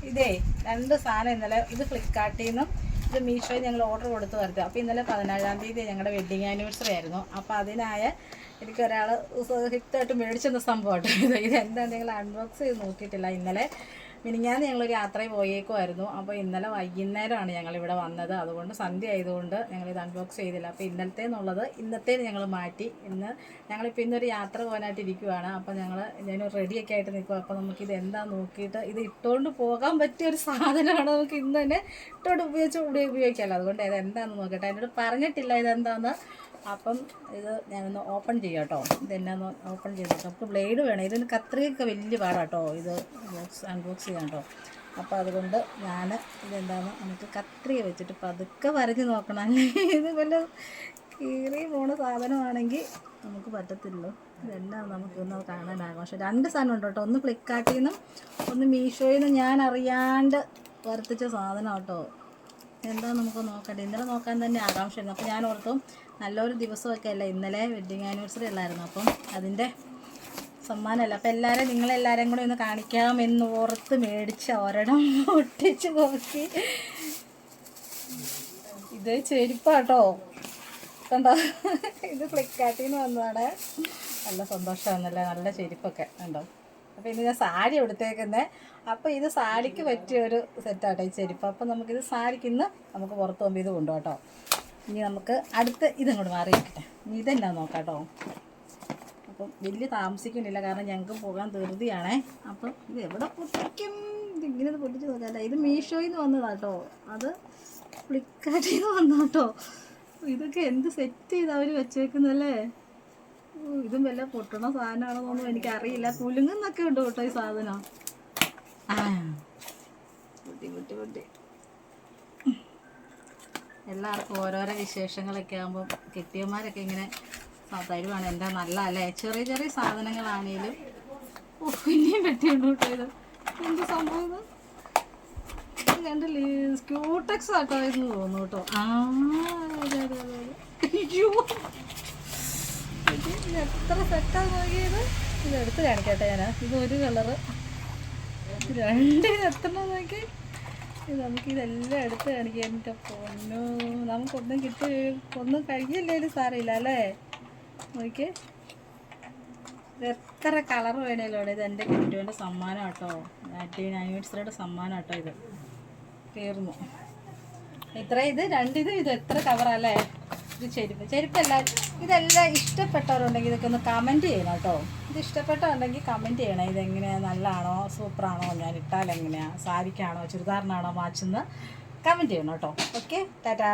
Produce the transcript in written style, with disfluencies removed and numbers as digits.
ഇതേ 2 സാധനം ഇന്നലെ ഇത് ഫ്ലിപ്കാർട്ടിൽ നിന്നും ഇത് മീഷോയിൽ ഞങ്ങൾ ഓർഡർ കൊടുത്ത് വരുത്തുക. അപ്പോൾ ഇന്നലെ 17-ാം തീയതി ഞങ്ങളുടെ വെഡ്ഡിങ് ആനിവേഴ്സറി ആയിരുന്നു. അപ്പോൾ അതിനായ എനിക്കൊരാൾ ഹിറ്റായിട്ട് മേടിച്ചെന്ന സംഭവമായിട്ട് ഇതെന്താ നിങ്ങൾ അൺബോക്സ് ചെയ്ത് നോക്കിയിട്ടില്ല. ഇന്നലെ മിനിഞ്ഞാന്ന് ഞങ്ങളൊരു യാത്രയിൽ പോയേക്കുമായിരുന്നു. അപ്പോൾ ഇന്നലെ വൈകുന്നേരമാണ് ഞങ്ങളിവിടെ വന്നത്. അതുകൊണ്ട് സന്ധ്യ ആയതുകൊണ്ട് ഞങ്ങളിത് അൺബോക്സ് ചെയ്തില്ല. അപ്പോൾ ഇന്നലത്തേന്നുള്ളത് ഇന്നത്തേന് ഞങ്ങൾ മാറ്റി. ഞങ്ങളിപ്പോൾ ഇന്നൊരു യാത്ര പോകാനായിട്ട് ഇരിക്കുവാണ്. അപ്പോൾ ഞാൻ റെഡിയൊക്കെ ആയിട്ട് നിൽക്കുക. അപ്പോൾ നമുക്കിത് എന്താ നോക്കിയിട്ട് ഇത് ഇട്ടുകൊണ്ട് പോകാൻ പറ്റിയൊരു സാധനമാണ്. നമുക്ക് ഇന്ന് തന്നെ ഇട്ടുകൊണ്ട് ഉപയോഗിക്കാമല്ലോ. അതുകൊണ്ട് ഇതെന്താണെന്ന് നോക്കട്ടെ. എന്നോട് പറഞ്ഞിട്ടില്ല ഇതെന്താണെന്ന്. അപ്പം ഇത് ഞാനൊന്ന് ഓപ്പൺ ചെയ്യാം കേട്ടോ. ഇതെന്നാന്ന് ഓപ്പൺ ചെയ്തിട്ട് നമുക്ക് ബ്ലേഡ് വേണം. ഇതിന് കത്രികയൊക്കെ വലിയ പാടാട്ടോ ഇത് അൺബോക്സ് ചെയ്യാം കേട്ടോ. അപ്പോൾ അതുകൊണ്ട് ഞാൻ ഇതെന്താണെന്ന് നമുക്ക് കത്രിക വെച്ചിട്ട് പതുക്കെ വരഞ്ഞ് നോക്കണം. അല്ലെങ്കിൽ ഇത് വല്ല കീറി പോണ സാധനമാണെങ്കിൽ നമുക്ക് പറ്റത്തില്ലല്ലോ. ഇതെല്ലാം നമുക്കൊന്ന് കാണാനാകും. പക്ഷേ 2 സാധനം ഉണ്ട് കേട്ടോ. ഒന്ന് ഫ്ലിപ്കാർട്ടിൽ നിന്നും ഒന്ന് മീഷോയിൽ നിന്നും ഞാൻ അറിയാണ്ട് വർത്തിച്ച സാധനം കേട്ടോ. എന്താ നമുക്ക് നോക്കട്ടെ. ഇന്നലെ നോക്കാൻ തന്നെ ആകാംക്ഷയായിരുന്നു. അപ്പോൾ ഞാൻ ഓർത്തു നല്ലൊരു ദിവസമൊക്കെ അല്ല, ഇന്നലെ വെഡ്ഡിങ് ആനിവേഴ്സറി അല്ലായിരുന്നു. അപ്പം അതിൻ്റെ സമ്മാനമല്ല. അപ്പോൾ നിങ്ങളെല്ലാവരും കൂടെ ഒന്ന് കാണിക്കാമെന്ന് ഓർത്ത് മേടിച്ച് ഒരെണ്ണം ഒട്ടിച്ച് നോക്കി. ഇത് ചെരുപ്പാട്ടോ കണ്ടോ. ഇത് ഫ്ലിപ്കാർട്ടിൽ നിന്ന് വന്നതാണ്. നല്ല സന്തോഷമാണെന്നല്ലേ, നല്ല ചെരുപ്പൊക്കെ ഉണ്ടോ. അപ്പോൾ ഇത് ഞാൻ സാരി എടുത്തേക്കുന്നത്. അപ്പോൾ ഇത് സാരിക്ക് പറ്റിയൊരു സെറ്റാട്ടോ ഈ ചെരുപ്പ്. അപ്പോൾ നമുക്കിത് സാരിക്ക് ഇന്ന് നമുക്ക് പുറത്ത് പോകുമ്പോൾ ഇത് കൊണ്ടു കേട്ടോ. ഇനി നമുക്ക് അടുത്ത് ഇതങ്ങോട്ട് മാറി വയ്ക്കട്ടെ. ഇനി ഇതെന്നാ നോക്കാം കേട്ടോ. അപ്പം വലിയ താമസിക്കുന്നില്ല, കാരണം ഞങ്ങൾക്ക് പോകാൻ ധൃതിയാണേ. അപ്പം ഇത് എവിടെ പൊട്ടിക്കും, ഇതിങ്ങനെ പൊട്ടിച്ച് നോക്കാമല്ല. ഇത് മീഷോയിൽ നിന്ന് വന്നതാട്ടോ, അത് ഫ്ലിപ്കാർട്ടിൽ നിന്ന് വന്നാട്ടോ. ഇതൊക്കെ എന്ത് സെറ്റ് ചെയ്ത് അവർ വെച്ചേക്കുന്നല്ലേ. ഇതും വല്ല പൊട്ടണ സാധനമാണെന്നൊന്നും എനിക്കറിയില്ല. കുലുങ്ങുന്നൊക്കെ ഉണ്ട് കേട്ടോ ഈ സാധനം. പൊട്ടി എല്ലാവർക്കും ഓരോരോ വിശേഷങ്ങളൊക്കെ ആകുമ്പോൾ കെട്ടിയന്മാരൊക്കെ ഇങ്ങനെ തരുവാണ്. എന്താ നല്ല അല്ലേ. ചെറിയ ചെറിയ സാധനങ്ങളാണേലും പിന്നെയും പറ്റിയുണ്ട് കേട്ടോ. ഇത് എന്ത് സംഭവം, ഇത് എൻ്റെ ക്യൂടെക്സ് ആട്ടോ എന്ന് തോന്നുന്നു കേട്ടോ. അതെ അയ്യോ, ഇത് എത്ര സെറ്റാണ് നോക്കിയത്. ഇത് എടുത്ത് കാണിക്കട്ടെ ഞാൻ. ഇത് ഒരു കളറ്, 2 ഇത് എത്ര നോക്കി. ഇത് നമുക്കിതെല്ലാം എടുത്ത് കാണിക്കാം. എൻ്റെ പൊന്നോ, നമുക്കൊന്നും ഒന്നും കഴിയില്ലേലും സാരമില്ല അല്ലേ. നോക്കിയേ, ഇത് എത്ര കളർ വേണേലും ആണ്. ഇത് എൻ്റെ കിട്ടുവിൻ്റെ സമ്മാനം കേട്ടോ, വെഡ്ഡിങ് ആനിവേഴ്സറിയുടെ സമ്മാനം കേട്ടോ. ഇത് തീർന്നു ഇത്ര. ഇത് 2 ഇത് എത്ര കവറല്ലേ. ഇത് ചെരുപ്പല്ല. ഇതെല്ലാം ഇഷ്ടപ്പെട്ടവരുണ്ടെങ്കിൽ ഇതൊക്കെ ഒന്ന് കമൻറ്റ് ചെയ്യണം കേട്ടോ. ഇത് ഇഷ്ടപ്പെട്ടുണ്ടെങ്കിൽ കമൻറ്റ് ചെയ്യണം. ഇതെങ്ങനെയാണ്, നല്ലതാണോ സൂപ്പറാണോ, ഞാൻ ഇട്ടാൽ എങ്ങനെയാണ്, സാരിക്കാണോ ചുരിദാറിനാണോ മാച്ചെന്ന് കമൻറ്റ് ചെയ്യണം കേട്ടോ. ഓക്കെ, ടാറ്റാ.